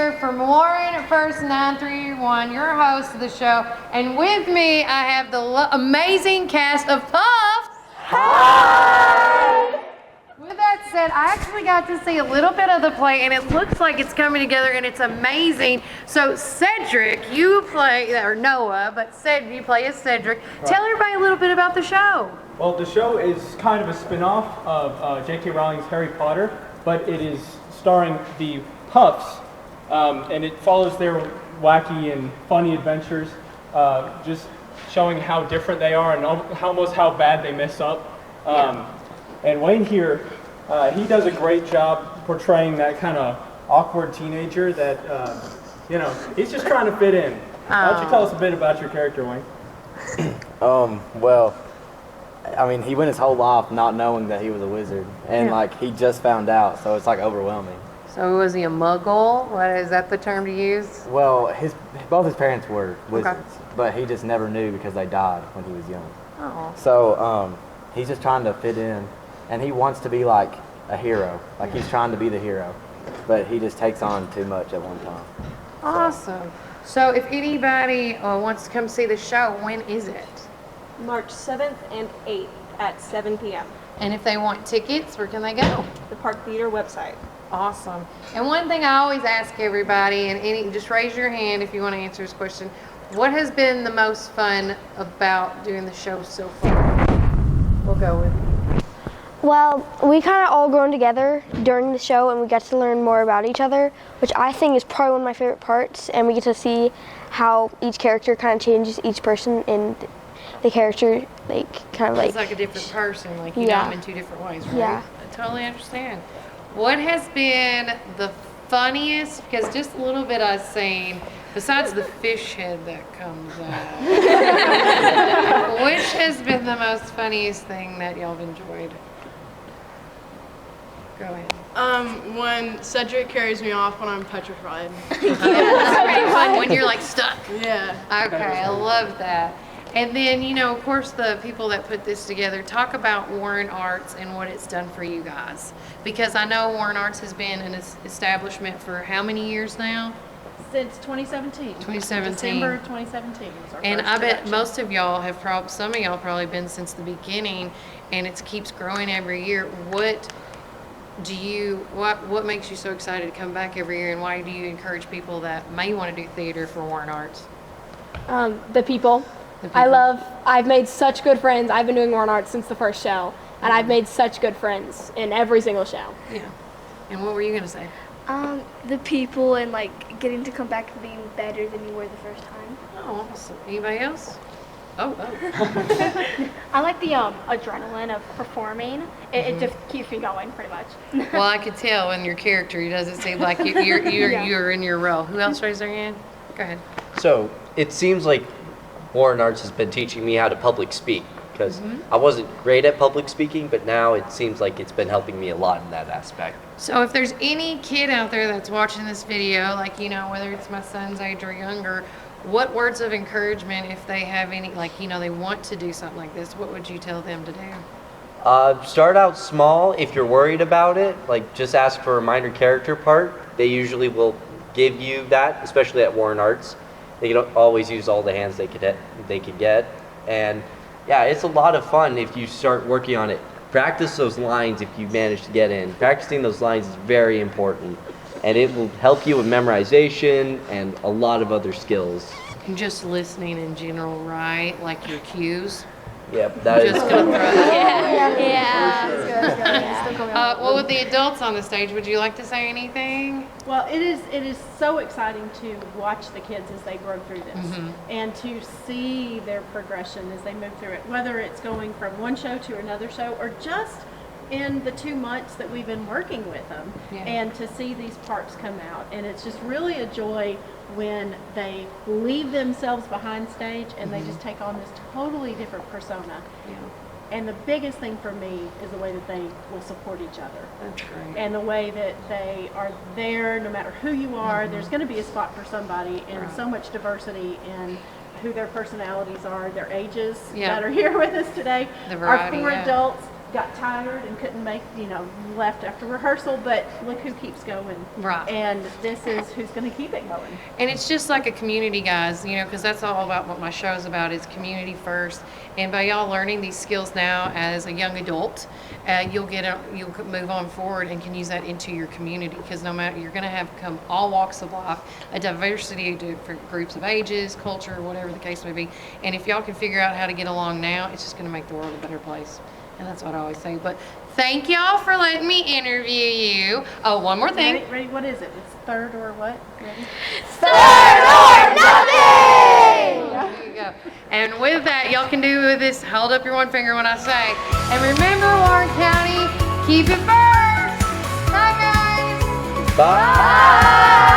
here from Warren First 931, your host of the show. And with me, I have the amazing cast of Puffs. Hi! With that said, I actually got to see a little bit of the play, and it looks like it's coming together, and it's amazing. So, Cedric, you play, or Noah, but you play as Cedric. Right. Tell everybody a little bit about the show. Well, the show is kind of a spin-off of J.K. Rowling's Harry Potter, but it is starring the Puffs, and it follows their wacky and funny adventures, just showing how different they are and almost how bad they mess up. And Wayne here, he does a great job portraying that kind of awkward teenager that, he's just trying to fit in. Why don't you tell us a bit about your character, Wayne? Well, I mean, he went his whole life not knowing that he was a wizard, and he just found out, so it's overwhelming. So was he a muggle? What is that the term to use? Well, both his parents were wizards, but he just never knew because they died when he was young. Oh. So he's just trying to fit in, and he wants to be like a hero. Like he's trying to be the hero, but he just takes on too much at one time. Awesome. So if anybody wants to come see the show, when is it? March 7th and 8th at 7 p.m. And if they want tickets, where can they go? The Park Theater website. Awesome. And one thing I always ask everybody, and just raise your hand if you want to answer this question, what has been the most fun about doing the show so far? We'll go with it. Well, we kind of all grown together during the show, and we got to learn more about each other, which I think is probably one of my favorite parts, and we get to see how each character kind of changes each person in the character, it's like a different person, you know them in two different ways, right? Yeah. I totally understand. What has been the funniest, because just a little bit I've seen, besides the fish head that comes out, which has been the most funniest thing that y'all have enjoyed? Go ahead. When Cedric carries me off when I'm petrified. That's pretty fun when you're stuck. Yeah. Okay, I love that. And then, of course, the people that put this together, talk about Warren Arts and what it's done for you guys. Because I know Warren Arts has been an establishment for how many years now? Since 2017. 2017. December 2017 was our And first I bet production. most of y'all have some of y'all probably been since the beginning, and it keeps growing every year. What makes you so excited to come back every year, and why do you encourage people that may want to do theater for Warren Arts? The people. I've made such good friends. I've been doing Warren Arts since the first show, and I've made such good friends in every single show. Yeah. And what were you going to say? The people and getting to come back and being better than you were the first time. Oh, awesome. Anybody else? Oh. I like the adrenaline of performing. It just keeps me going pretty much. Well, I could tell in your character, it doesn't seem like you're in your role. Who else raised their hand? Go ahead. So it seems like Warren Arts has been teaching me how to public speak, because I wasn't great at public speaking, but now it seems like it's been helping me a lot in that aspect. So if there's any kid out there that's watching this video, whether it's my son's age or younger, what words of encouragement, if they have any, they want to do something like this, what would you tell them to do? Start out small. If you're worried about it, just ask for a minor character part. They usually will give you that, especially at Warren Arts. They can always use all the hands they could get, and yeah, it's a lot of fun if you start working on it. Practice those lines if you manage to get in. Practicing those lines is very important, and it will help you with memorization and a lot of other skills. And just listening in general, right? Like your cues. Yep, that is. Just gonna throw Yeah. Well, with the adults on the stage, would you like to say anything? Well, it is so exciting to watch the kids as they grow through this and to see their progression as they move through it, whether it's going from one show to another show or just in the 2 months that we've been working with them, and to see these parts come out. And it's just really a joy when they leave themselves behind stage and they just take on this totally different persona. Yeah. And the biggest thing for me is the way that they will support each other. That's right. And the way that they are there no matter who you are. There's going to be a spot for somebody, and so much diversity in who their personalities are, their ages that are here with us today. The variety, Our 4 adults got tired and couldn't make, left after rehearsal, but look who keeps going. Right. And this is who's going to keep it going. And it's just like a community, guys, because that's all about what my show is about, is community first. And by y'all learning these skills now as a young adult, you'll move on forward and can use that into your community, because no matter, you're going to have come all walks of life, a diversity of different groups of ages, culture, whatever the case may be. And if y'all can figure out how to get along now, it's just going to make the world a better place. And that's what I always say. But thank y'all for letting me interview you. Oh, one more thing. Ready? What is it? It's third or what? Ready? Third or nothing! There you go. And with that, y'all can do with this, hold up your one finger when I say. And remember, Warren County, keep it first. Bye, guys. Bye.